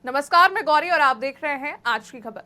नमस्कार, मैं गौरी और आप देख रहे हैं आज की खबर।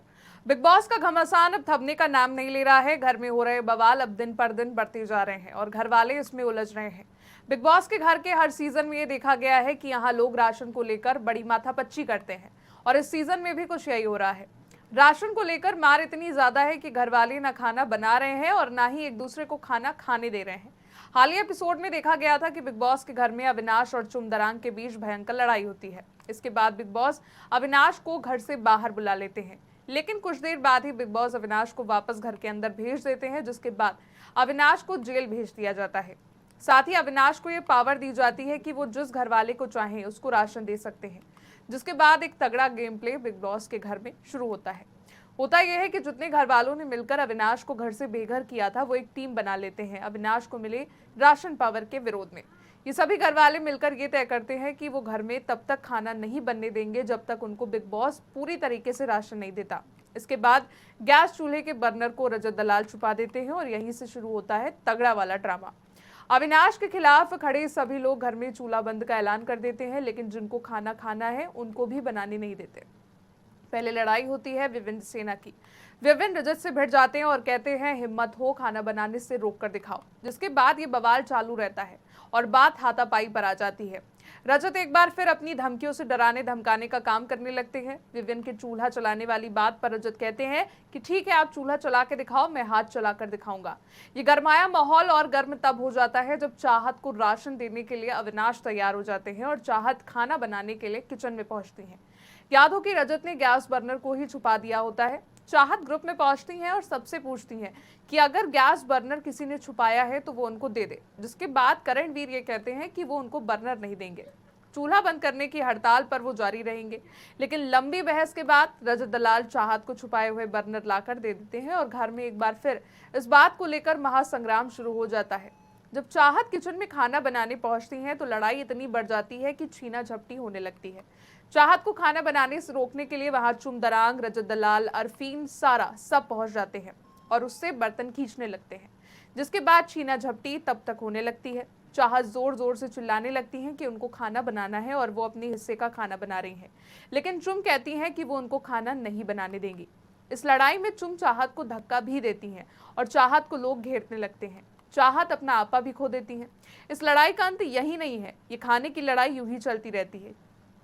बिग बॉस का घमासान अब थमने का नाम नहीं ले रहा है। घर में हो रहे बवाल अब दिन पर दिन बढ़ते जा रहे हैं और घर वाले इसमें उलझ रहे हैं। बिग बॉस के घर के हर सीजन में ये देखा गया है कि यहाँ लोग राशन को लेकर बड़ी माथापच्ची करते हैं और इस सीजन में भी कुछ यही हो रहा है। राशन को लेकर मार इतनी ज्यादा है कि घर वाले ना खाना बना रहे हैं और ना ही एक दूसरे को खाना खाने दे रहे हैं। हालिया एपिसोड में देखा गया था कि बिग बॉस के घर में अविनाश और चुमदरांग के बीच भयंकर लड़ाई होती है। इसके बाद बिग बॉस अविनाश को घर से बाहर बुला लेते हैं, लेकिन कुछ देर बाद ही बिग बॉस अविनाश को वापस घर के अंदर भेज देते हैं, जिसके बाद अविनाश को जेल भेज दिया जाता है। साथ ही अविनाश को यह पावर दी जाती है कि वो जिस घर वाले को चाहे उसको राशन दे सकते हैं, जिसके बाद एक तगड़ा गेम प्ले बिग बॉस के घर में शुरू होता है। होता यह है कि जितने घर वालों ने मिलकर अविनाश को घर से बेघर किया था, वो एक टीम बना लेते हैं अविनाश को मिले राशन पावर के विरोध में। ये सभी घर वाले मिलकर ये तय करते हैं कि वो घर में तब तक खाना नहीं बनने देंगे जब तक उनको बिग बॉस पूरी तरीके से राशन नहीं देता। इसके बाद गैस चूल्हे के बर्नर को रजत दलाल छुपा देते हैं और यहीं से शुरू होता है तगड़ा वाला ड्रामा। अविनाश के खिलाफ खड़े सभी लोग घर में चूल्हा बंद का ऐलान कर देते हैं, लेकिन जिनको खाना खाना है उनको भी बनाने नहीं देते। पहले लड़ाई होती है विविन सेना की। विविन रजत से भिड़ जाते हैं और कहते हैं हिम्मत हो खाना बनाने से रोक कर दिखाओ। जिसके बाद ये बवाल चालू रहता है और बात हाथापाई पर आ जाती है। रजत एक बार फिर अपनी धमकियों से डराने धमकाने का काम करने लगते हैं। विविन के चूल्हा चलाने वाली बात पर रजत कहते हैं कि ठीक है, आप चूल्हा चला के दिखाओ, मैं हाथ चला कर दिखाऊंगा। ये गरमाया माहौल और गर्म तब हो जाता है जब चाहत को राशन देने के लिए अविनाश तैयार हो जाते हैं और चाहत खाना बनाने के लिए किचन में पहुंचती है। याद हो कि रजत ने गैस बर्नर को ही छुपा दिया होता है। चाहत ग्रुप में पहुंचती हैं और सबसे पूछती हैं कि अगर गैस बर्नर किसी ने छुपाया है तो वो उनको दे दे। जिसके बाद करणवीर ये कहते हैं कि वो उनको बर्नर नहीं देंगे, चूल्हा बंद करने की हड़ताल पर वो जारी रहेंगे। लेकिन लंबी बहस के बाद रजत दलाल चाहत को छुपाए हुए बर्नर लाकर दे देते हैं और घर में एक बार फिर इस बात को लेकर महासंग्राम शुरू हो जाता है। जब चाहत किचन में खाना बनाने पहुंचती हैं तो लड़ाई इतनी बढ़ जाती है कि छीना झपटी होने लगती है। चाहत को खाना बनाने से रोकने के लिए वहां चुमदरांग, रजत दलाल, अरफीन, सारा सब पहुंच जाते हैं और उससे बर्तन खींचने लगते हैं। जिसके बाद छीना झपटी तब तक होने लगती है। चाहत जोर जोर से चिल्लाने लगती हैं कि उनको खाना बनाना है और वो अपने हिस्से का खाना बना रही हैं, लेकिन चुम कहती हैं कि वो उनको खाना नहीं बनाने देंगी। इस लड़ाई में चुम चाहत को धक्का भी देती हैं और चाहत को लोग घेरने लगते हैं। चाहत अपना आपा भी खो देती हैं। इस लड़ाई का अंत यही नहीं है, ये खाने की लड़ाई यूं ही चलती रहती है।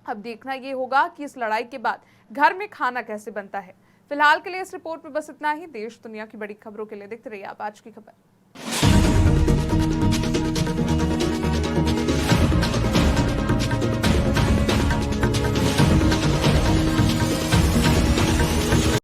अब देखना ये होगा कि इस लड़ाई के बाद घर में खाना कैसे बनता है। फिलहाल के लिए इस रिपोर्ट में बस इतना ही। देश दुनिया की बड़ी खबरों के लिए देखते रहिए आप आज की खबर।